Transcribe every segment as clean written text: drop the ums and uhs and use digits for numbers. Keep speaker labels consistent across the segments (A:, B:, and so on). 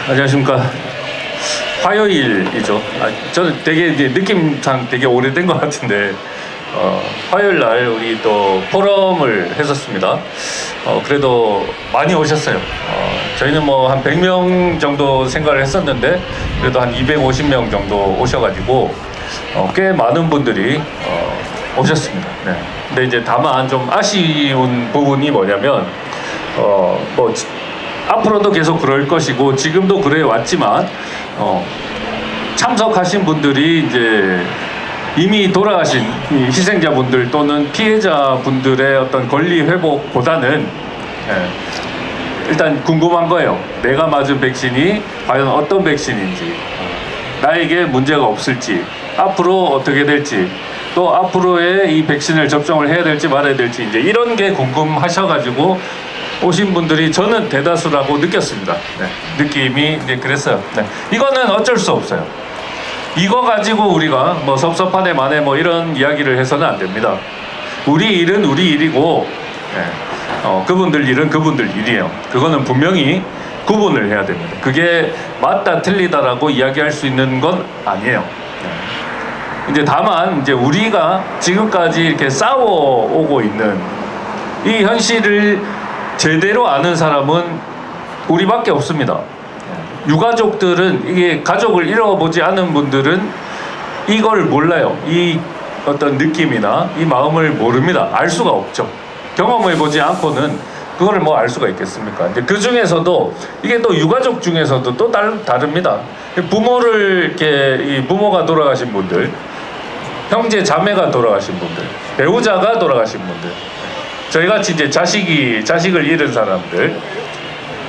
A: 안녕하십니까. 화요일이죠. 저는 되게 이제 느낌상 되게 오래된 것 같은데 화요일 날 우리 또 포럼을 했었습니다. 그래도 많이 오셨어요. 저희는 뭐 한 100명 정도 생각을 했었는데 그래도 한 250명 정도 오셔가지고 꽤 많은 분들이 오셨습니다. 네. 근데 이제 다만 좀 아쉬운 부분이 뭐냐면 뭐 앞으로도 계속 그럴 것이고 지금도 그래 왔지만 참석하신 분들이 이제 이미 돌아가신 희생자분들 또는 피해자분들의 어떤 권리 회복보다는 일단 궁금한 거예요. 내가 맞은 백신이 과연 어떤 백신인지, 나에게 문제가 없을지, 앞으로 어떻게 될지, 또 앞으로의 이 백신을 접종을 해야 될지 말아야 될지 이제 이런 게 궁금하셔가지고 오신 분들이 저는 대다수라고 느꼈습니다. 네, 느낌이 이제 그랬어요. 네, 이거는 어쩔 수 없어요. 이거 가지고 우리가 뭐 섭섭하네 마네 뭐 이런 이야기를 해서는 안 됩니다. 우리 일은 우리 일이고 그분들 일은 그분들 일이에요. 그거는 분명히 구분을 해야 됩니다. 그게 맞다 틀리다라고 이야기할 수 있는 건 아니에요. 이제 다만 이제 우리가 지금까지 이렇게 싸워오고 있는 이 현실을 제대로 아는 사람은 우리밖에 없습니다. 유가족들은 이게 가족을 잃어보지 않은 분들은 이걸 몰라요. 이 어떤 느낌이나 이 마음을 모릅니다. 알 수가 없죠. 경험해보지 않고는 그거를 뭐 알 수가 있겠습니까? 근데 그 중에서도 이게 또 유가족 중에서도 또 다릅니다. 부모를 이렇게 이 부모가 돌아가신 분들, 형제 자매가 돌아가신 분들, 배우자가 돌아가신 분들, 저희같이 이제 자식을 잃은 사람들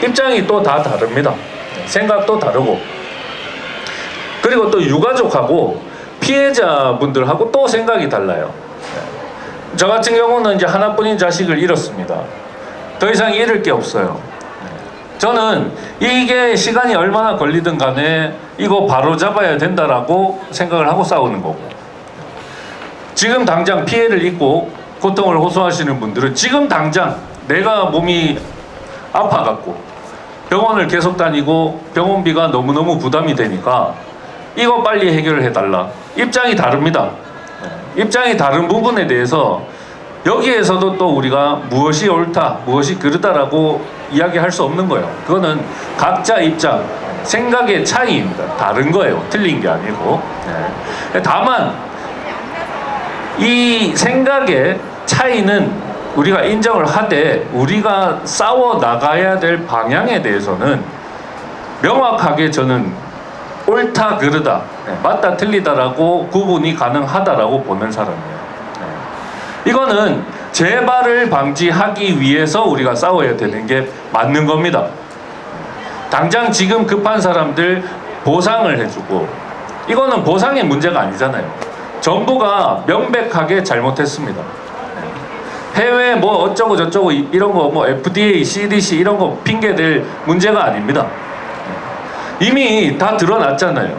A: 입장이 또 다 다릅니다. 생각도 다르고, 그리고 또 유가족하고 피해자분들하고 또 생각이 달라요. 저 같은 경우는 이제 하나뿐인 자식을 잃었습니다. 더 이상 잃을 게 없어요. 저는 이게 시간이 얼마나 걸리든 간에 이거 바로 잡아야 된다라고 생각을 하고 싸우는 거고, 지금 당장 피해를 입고 고통을 호소하시는 분들은 지금 당장 내가 몸이 아파갖고 병원을 계속 다니고 병원비가 너무너무 부담이 되니까 이거 빨리 해결을 해달라. 입장이 다릅니다. 입장이 다른 부분에 대해서 여기에서도 또 우리가 무엇이 옳다, 무엇이 그르다라고 이야기할 수 없는 거예요. 그거는 각자 입장, 생각의 차이입니다. 다른 거예요. 틀린 게 아니고. 다만 이 생각의 차이는 우리가 인정을 하되 우리가 싸워 나가야 될 방향에 대해서는 명확하게 저는 옳다 그르다, 맞다 틀리다라고 구분이 가능하다라고 보는 사람이에요. 이거는 재발을 방지하기 위해서 우리가 싸워야 되는 게 맞는 겁니다. 당장 지금 급한 사람들 보상을 해주고, 이거는 보상의 문제가 아니잖아요. 정부가 명백하게 잘못했습니다. 해외 뭐 어쩌고 저쩌고 이런 거 뭐 FDA, CDC 이런 거 핑계댈 문제가 아닙니다. 이미 다 드러났잖아요.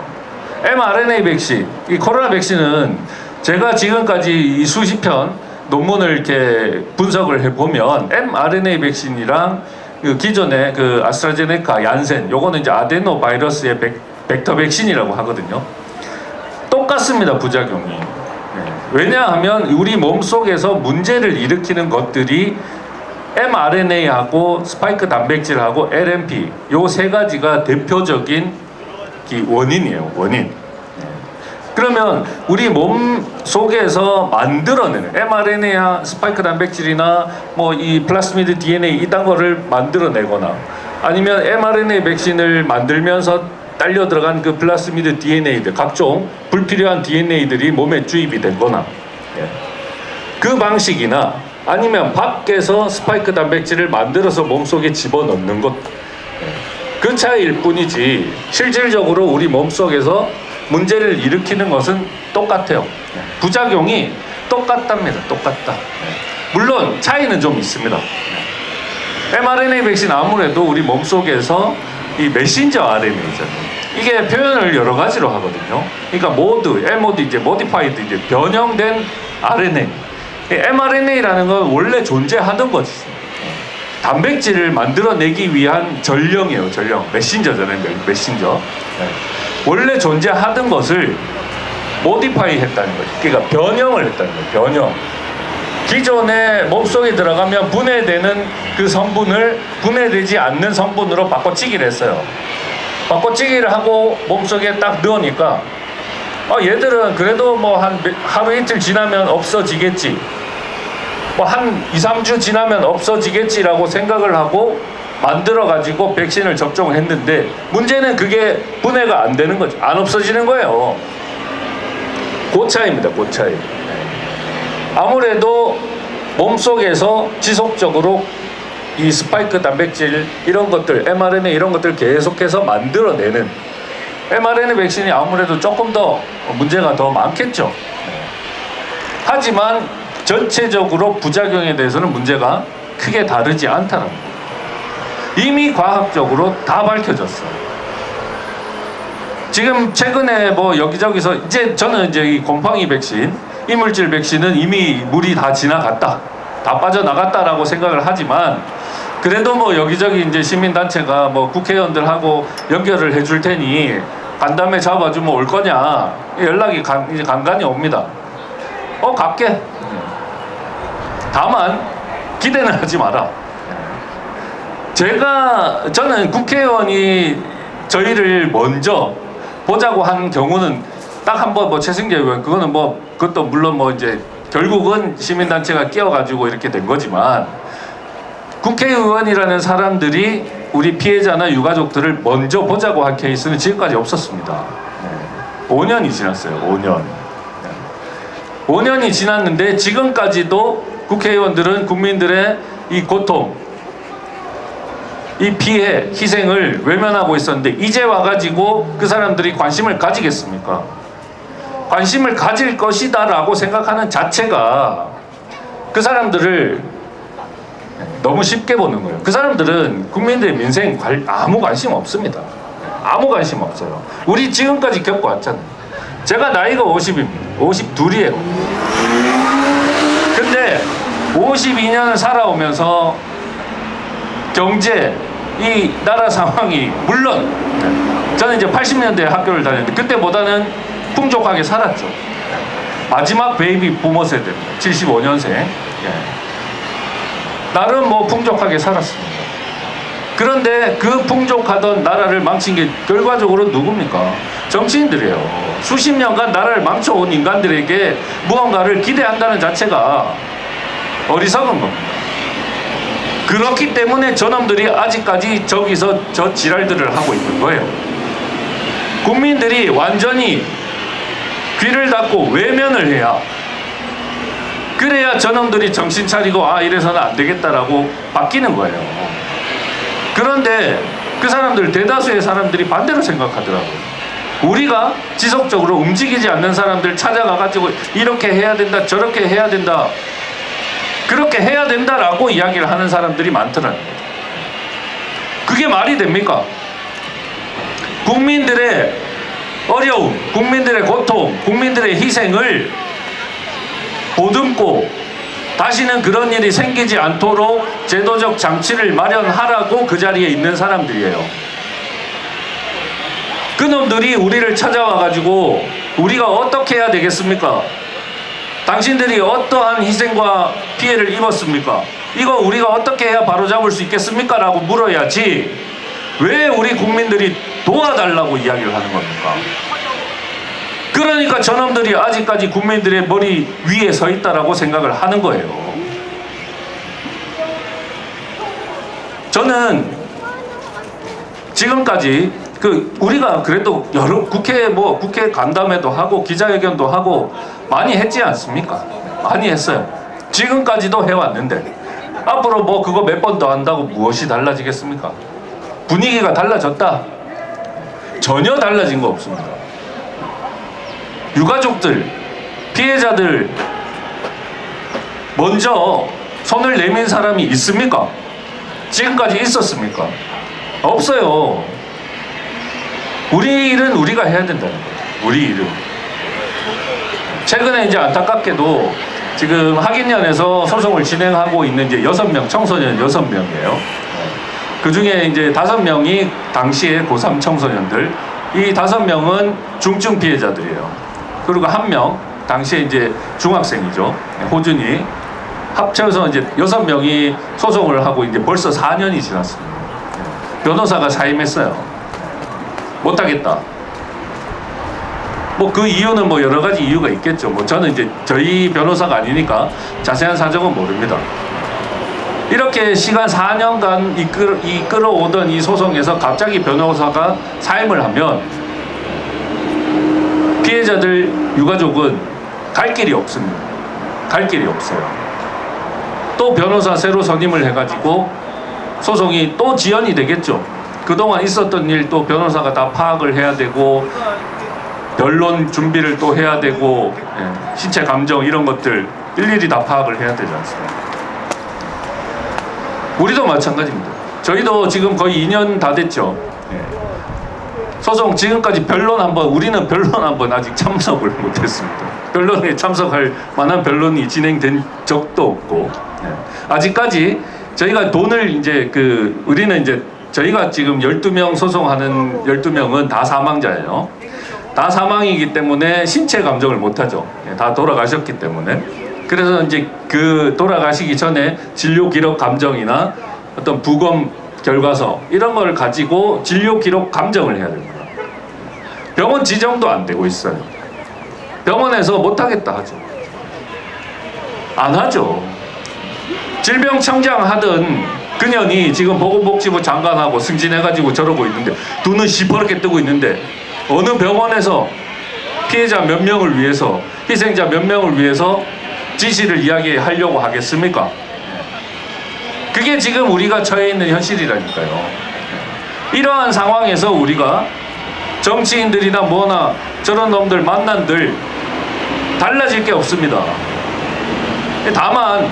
A: mRNA 백신, 이 코로나 백신은 제가 지금까지 이 수십 편 논문을 이렇게 분석을 해보면 mRNA 백신이랑 그 기존의 그 아스트라제네카, 얀센, 요거는 이제 아데노 바이러스의 벡터 백신이라고 하거든요. 똑같습니다, 부작용이. 왜냐하면 우리 몸속에서 문제를 일으키는 것들이 mRNA하고 스파이크 단백질하고 LNP 요 세 가지가 대표적인 원인이에요. 원인. 그러면 우리 몸 속에서 만들어내는 mRNA나 스파이크 단백질이나 뭐 이 플라스미드 DNA 이딴 거를 만들어내거나 아니면 mRNA 백신을 만들면서 딸려 들어간 그 플라스미드 DNA들, 각종 불필요한 DNA들이 몸에 주입이 되거나, 그 방식이나 아니면 밖에서 스파이크 단백질을 만들어서 몸속에 집어넣는 것, 그 차이일 뿐이지 실질적으로 우리 몸속에서 문제를 일으키는 것은 똑같아요. 부작용이 똑같답니다. 똑같다. 물론 차이는 좀 있습니다. mRNA 백신 아무래도 우리 몸속에서 이 메신저 RNA잖아요. 이게 표현을 여러 가지로 하거든요. 그러니까 MOD 이제 모디파이드 이제 변형된 RNA. mRNA라는 건 원래 존재하던 거지. 단백질을 만들어내기 위한 전령이에요. 전령. 메신저잖아요. 메신저. 네. 원래 존재하던 것을 모디파이 했다는 거죠. 그러니까 변형을 했다는 거예요. 변형. 기존에 몸속에 들어가면 분해되는 그 성분을 분해되지 않는 성분으로 바꿔치기를 했어요. 바꿔치기를 하고 몸속에 딱 넣으니까 얘들은 그래도 뭐 한 하루 이틀 지나면 없어지겠지, 뭐 한 2, 3주 지나면 없어지겠지라고 생각을 하고 만들어 가지고 백신을 접종을 했는데, 문제는 그게 분해가 안 되는 거죠. 안 없어지는 거예요. 그 차이입니다. 그 차이. 아무래도 몸속에서 지속적으로 이 스파이크 단백질 이런 것들, mRNA 이런 것들 계속해서 만들어내는 mRNA 백신이 아무래도 조금 더 문제가 더 많겠죠. 하지만 전체적으로 부작용에 대해서는 문제가 크게 다르지 않다는 겁니다. 이미 과학적으로 다 밝혀졌어요. 지금 최근에 뭐 여기저기서 이제 저는 이제 이 곰팡이 백신, 이물질 백신은 이미 물이 다 지나갔다, 다 빠져나갔다라고 생각을 하지만, 그래도 뭐 여기저기 이제 시민단체가 뭐 국회의원들하고 연결을 해줄 테니 간담회 잡아주면 올 거냐 연락이 이제 간간히 옵니다. 갈게. 다만 기대는 하지 마라. 저는 국회의원이 저희를 먼저 보자고 한 경우는 딱 한 번, 뭐 최승재 의원, 그거는 뭐 그것도 물론 뭐 이제 결국은 시민단체가 끼어가지고 이렇게 된 거지만, 국회의원이라는 사람들이 우리 피해자나 유가족들을 먼저 보자고 한 케이스는 지금까지 없었습니다. 5년이 지났어요. 5년. 5년이 지났는데 지금까지도 국회의원들은 국민들의 이 고통, 이 피해, 희생을 외면하고 있었는데, 이제 와가지고 그 사람들이 관심을 가지겠습니까? 관심을 가질 것이다 라고 생각하는 자체가 그 사람들을 너무 쉽게 보는 거예요. 그 사람들은 국민들의 민생 아무 관심 없습니다. 아무 관심 없어요. 우리 지금까지 겪어왔잖아요. 제가 나이가 50입니다. 52이에요. 근데 52년을 살아오면서 경제, 이 나라 상황이, 물론 저는 이제 80년대에 학교를 다녔는데 그때보다는 풍족하게 살았죠. 마지막 베이비 부모 세대입니다. 75년생. 나름 뭐 풍족하게 살았습니다. 그런데 그 풍족하던 나라를 망친 게 결과적으로 누굽니까? 정치인들이에요. 수십 년간 나라를 망쳐온 인간들에게 무언가를 기대한다는 자체가 어리석은 겁니다. 그렇기 때문에 저놈들이 아직까지 저기서 저 지랄들을 하고 있는 거예요. 국민들이 완전히 귀를 닫고 외면을 해야, 그래야 저놈들이 정신 차리고 이래서는 안 되겠다라고 바뀌는 거예요. 그런데 그 사람들, 대다수의 사람들이 반대로 생각하더라고요. 우리가 지속적으로 움직이지 않는 사람들 찾아가가지고 이렇게 해야 된다, 저렇게 해야 된다, 그렇게 해야 된다라고 이야기를 하는 사람들이 많더라고요. 그게 말이 됩니까? 국민들의 어려움, 국민들의 고통, 국민들의 희생을 보듬고 다시는 그런 일이 생기지 않도록 제도적 장치를 마련하라고 그 자리에 있는 사람들이에요. 그놈들이 우리를 찾아와가지고 우리가 어떻게 해야 되겠습니까? 당신들이 어떠한 희생과 피해를 입었습니까? 이거 우리가 어떻게 해야 바로잡을 수 있겠습니까? 라고 물어야지, 왜 우리 국민들이 도와달라고 이야기를 하는 겁니까? 그러니까 저놈들이 아직까지 국민들의 머리 위에 서 있다라고 생각을 하는 거예요. 저는 지금까지 우리가 그래도 여러 국회 간담회도 하고 기자회견도 하고 많이 했지 않습니까? 많이 했어요. 지금까지도 해왔는데 앞으로 뭐 그거 몇 번 더 한다고 무엇이 달라지겠습니까? 분위기가 달라졌다? 전혀 달라진 거 없습니다. 유가족들, 피해자들 먼저 손을 내민 사람이 있습니까? 지금까지 있었습니까? 없어요. 우리 일은 우리가 해야 된다는 거예요. 우리 일은. 최근에 이제 안타깝게도 지금 학인연에서 소송을 진행하고 있는 이제 6명, 청소년 6명이에요. 그 중에 이제 5명이 당시에 고3 청소년들, 이 5명은 중증 피해자들이에요. 그리고 1명, 당시에 이제 중학생이죠. 호준이. 합쳐서 이제 6명이 소송을 하고 이제 벌써 4년이 지났습니다. 변호사가 사임했어요. 못하겠다. 뭐 그 이유는 뭐 여러 가지 이유가 있겠죠. 뭐 저는 이제 저희 변호사가 아니니까 자세한 사정은 모릅니다. 이렇게 시간 4년간 이끌어오던 이 소송에서 갑자기 변호사가 사임을 하면 피해자들 유가족은 갈 길이 없습니다. 갈 길이 없어요. 또 변호사 새로 선임을 해가지고 소송이 또 지연이 되겠죠. 그동안 있었던 일 또 변호사가 다 파악을 해야 되고 변론 준비를 또 해야 되고 신체 감정 이런 것들 일일이 다 파악을 해야 되지 않습니까? 우리도 마찬가지입니다. 저희도 지금 거의 2년 다 됐죠. 소송 지금까지 우리는 변론 한번 아직 참석을 못했습니다. 변론에 참석할 만한 변론이 진행된 적도 없고 아직까지 저희가 돈을 이제 우리는 이제 저희가 지금 12명 소송하는 12명은 다 사망자예요. 다 사망이기 때문에 신체 감정을 못하죠. 다 돌아가셨기 때문에. 그래서 이제 돌아가시기 전에 진료 기록 감정이나 어떤 부검 결과서 이런 걸 가지고 진료 기록 감정을 해야 됩니다. 병원 지정도 안 되고 있어요. 병원에서 못하겠다 하죠. 안 하죠. 질병청장 하던 그년이 지금 보건복지부 장관하고 승진해가지고 저러고 있는데 눈은 시퍼렇게 뜨고 있는데 어느 병원에서 피해자 몇 명을 위해서 희생자 몇 명을 위해서 지시를 이야기하려고 하겠습니까? 그게 지금 우리가 처해 있는 현실이라니까요. 이러한 상황에서 우리가 정치인들이나 뭐나 저런 놈들 만난들 달라질 게 없습니다. 다만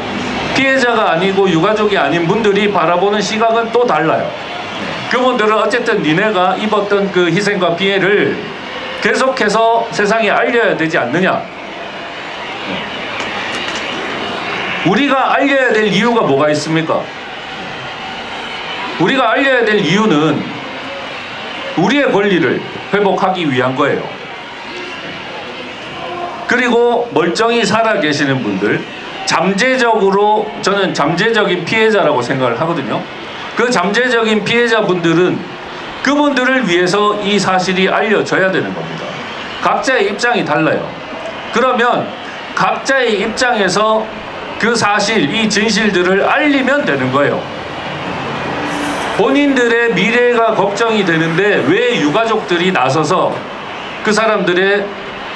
A: 피해자가 아니고 유가족이 아닌 분들이 바라보는 시각은 또 달라요. 그분들은 어쨌든 니네가 입었던 그 희생과 피해를 계속해서 세상에 알려야 되지 않느냐. 우리가 알려야 될 이유가 뭐가 있습니까? 우리가 알려야 될 이유는 우리의 권리를 회복하기 위한 거예요. 그리고 멀쩡히 살아 계시는 분들, 잠재적으로 저는 잠재적인 피해자라고 생각을 하거든요. 그 잠재적인 피해자분들은 그분들을 위해서 이 사실이 알려져야 되는 겁니다. 각자의 입장이 달라요. 그러면 각자의 입장에서 그 사실, 이 진실들을 알리면 되는 거예요. 본인들의 미래가 걱정이 되는데 왜 유가족들이 나서서 그 사람들의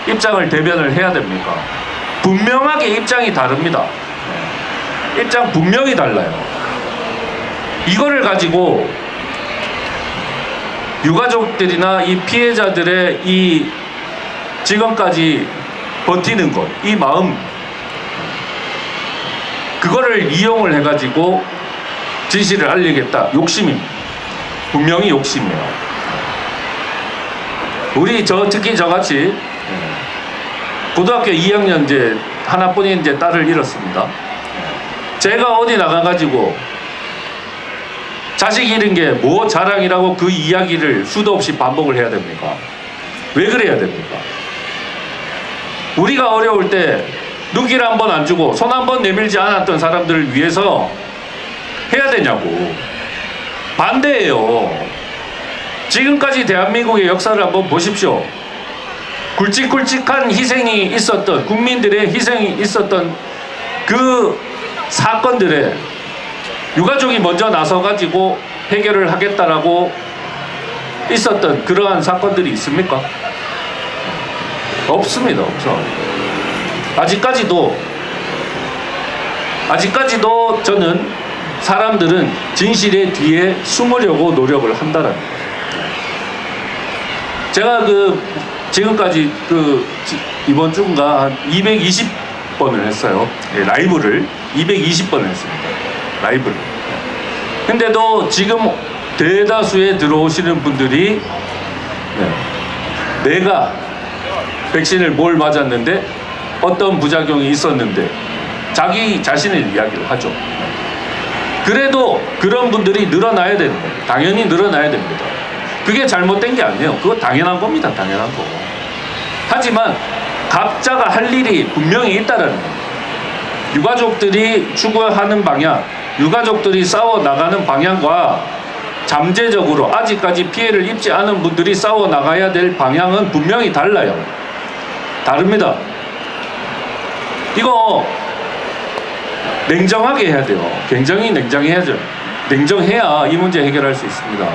A: 입장을 대변을 해야 됩니까? 분명하게 입장이 다릅니다. 입장 분명히 달라요. 이거를 가지고 유가족들이나 이 피해자들의 이 지금까지 버티는 것, 이 마음, 그거를 이용을 해가지고 진실을 알리겠다. 욕심입니다. 분명히 욕심이에요. 특히 저같이 고등학교 2학년 이제 하나뿐인 이제 딸을 잃었습니다. 제가 어디 나가가지고 자식 잃은 게 뭐 자랑이라고 그 이야기를 수도 없이 반복을 해야 됩니까? 왜 그래야 됩니까? 우리가 어려울 때 눈길 한 번 안 주고 손 한 번 내밀지 않았던 사람들을 위해서 해야 되냐고. 반대예요. 지금까지 대한민국의 역사를 한번 보십시오. 굵직굵직한 희생이 있었던, 국민들의 희생이 있었던 그 사건들에 유가족이 먼저 나서가지고 해결을 하겠다라고 있었던 그러한 사건들이 있습니까? 없습니다. 없어. 아직까지도 저는 사람들은 진실의 뒤에 숨으려고 노력을 한다는 거예요. 제가 지금까지 이번 주인가 한 220번을 했어요. 라이브를 220번을 했습니다. 라이브를. 근데도 지금 대다수에 들어오시는 분들이 내가 백신을 뭘 맞았는데 어떤 부작용이 있었는데 자기 자신의 이야기를 하죠. 그래도 그런 분들이 늘어나야 되는 거예요. 당연히 늘어나야 됩니다. 그게 잘못된 게 아니에요. 그거 당연한 겁니다. 당연한 거. 하지만 각자가 할 일이 분명히 있다라는 거예요. 유가족들이 추구하는 방향, 유가족들이 싸워 나가는 방향과 잠재적으로 아직까지 피해를 입지 않은 분들이 싸워 나가야 될 방향은 분명히 달라요. 다릅니다. 이거 냉정하게 해야 돼요. 굉장히 냉정해야죠. 냉정해야 이 문제 해결할 수 있습니다.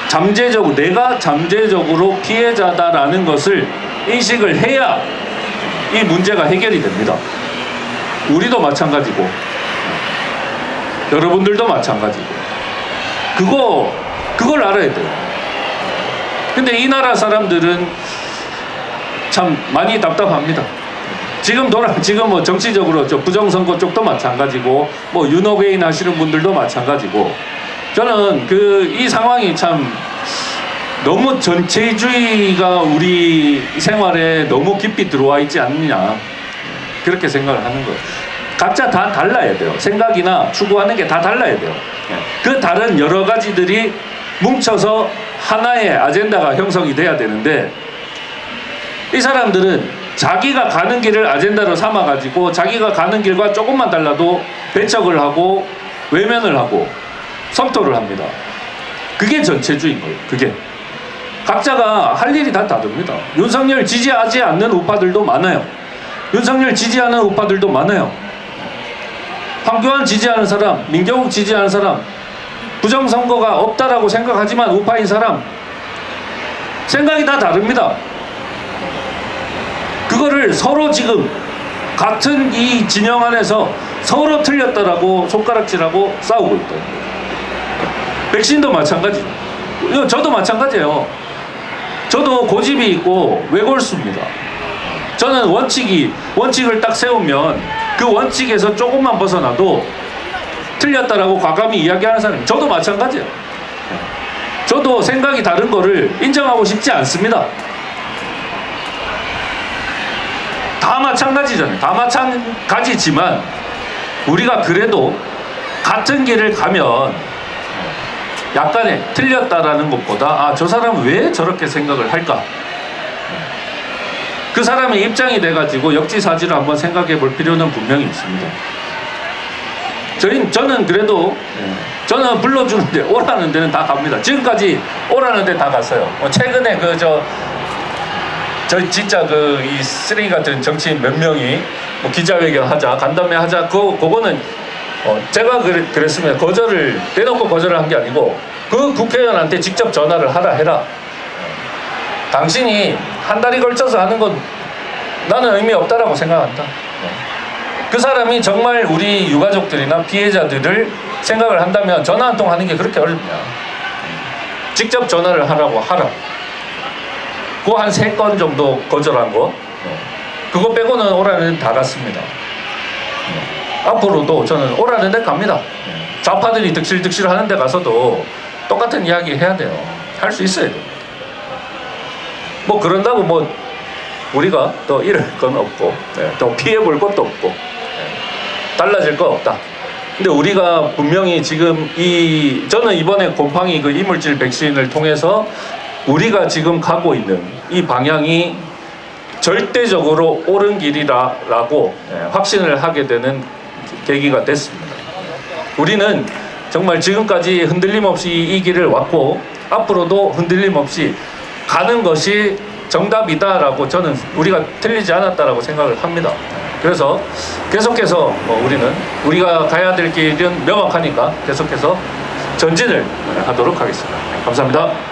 A: 잠재적으로, 내가 잠재적으로 피해자다라는 것을 인식을 해야 이 문제가 해결이 됩니다. 우리도 마찬가지고 여러분들도 마찬가지고 그걸 알아야 돼요. 근데 이 나라 사람들은 참 많이 답답합니다. 지금 뭐 정치적으로 저 부정선거 쪽도 마찬가지고 뭐 윤호개인 하시는 분들도 마찬가지고 저는 이 상황이 참 너무 전체주의가 우리 생활에 너무 깊이 들어와 있지 않느냐 그렇게 생각을 하는 거예요. 각자 다 달라야 돼요. 생각이나 추구하는 게 다 달라야 돼요. 그 다른 여러 가지들이 뭉쳐서 하나의 아젠다가 형성이 돼야 되는데 이 사람들은 자기가 가는 길을 아젠다로 삼아가지고 자기가 가는 길과 조금만 달라도 배척을 하고 외면을 하고 성토를 합니다. 그게 전체주의인 거예요. 그게 각자가 할 일이 다 다릅니다. 윤석열 지지하지 않는 우파들도 많아요. 윤석열 지지하는 우파들도 많아요. 황교안 지지하는 사람, 민경욱 지지하는 사람, 부정선거가 없다라고 생각하지만 우파인 사람 생각이 다 다릅니다. 그거를 서로 지금 같은 이 진영 안에서 서로 틀렸다라고 손가락질하고 싸우고 있다. 백신도 마찬가지. 저도 마찬가지예요. 저도 고집이 있고 외골수입니다. 저는 원칙을 딱 세우면 그 원칙에서 조금만 벗어나도 틀렸다라고 과감히 이야기하는 사람이 저도 마찬가지예요. 저도 생각이 다른 거를 인정하고 싶지 않습니다. 다 마찬가지잖아요. 다 마찬가지지만 우리가 그래도 같은 길을 가면 약간의 틀렸다라는 것보다 저 사람은 왜 저렇게 생각을 할까? 그 사람의 입장이 돼가지고 역지사지를 한번 생각해 볼 필요는 분명히 있습니다. 저는 그래도 저는 불러주는데 오라는 데는 다 갑니다. 지금까지 오라는 데 다 갔어요. 최근에 저 진짜 이 쓰레기 같은 정치인 몇 명이 뭐 기자회견 하자, 간담회 하자, 그거는 제가 그랬으면 대놓고 거절을 한 게 아니고 그 국회의원한테 직접 전화를 해라. 당신이 한 달이 걸쳐서 하는 건 나는 의미 없다라고 생각한다. 그 사람이 정말 우리 유가족들이나 피해자들을 생각을 한다면 전화 한 통 하는 게 그렇게 어렵냐. 직접 전화를 하라고 하라. 그거 한 3건 정도 거절한 거. 그거 빼고는 오라는 데 다 갔습니다. 앞으로도 저는 오라는 데 갑니다. 좌파들이 득실득실 하는 데 가서도 똑같은 이야기 해야 돼요. 할 수 있어야 돼요. 뭐 그런다고 뭐 우리가 더 잃을 건 없고 더 피해볼 것도 없고 달라질 건 없다. 근데 우리가 분명히 지금 저는 이번에 곰팡이 이물질 백신을 통해서 우리가 지금 가고 있는 이 방향이 절대적으로 옳은 길이라고 확신을 하게 되는 계기가 됐습니다. 우리는 정말 지금까지 흔들림 없이 이 길을 왔고 앞으로도 흔들림 없이 가는 것이 정답이다라고 저는 우리가 틀리지 않았다라고 생각을 합니다. 그래서 계속해서 우리가 가야 될 길은 명확하니까 계속해서 전진을 하도록 하겠습니다. 감사합니다.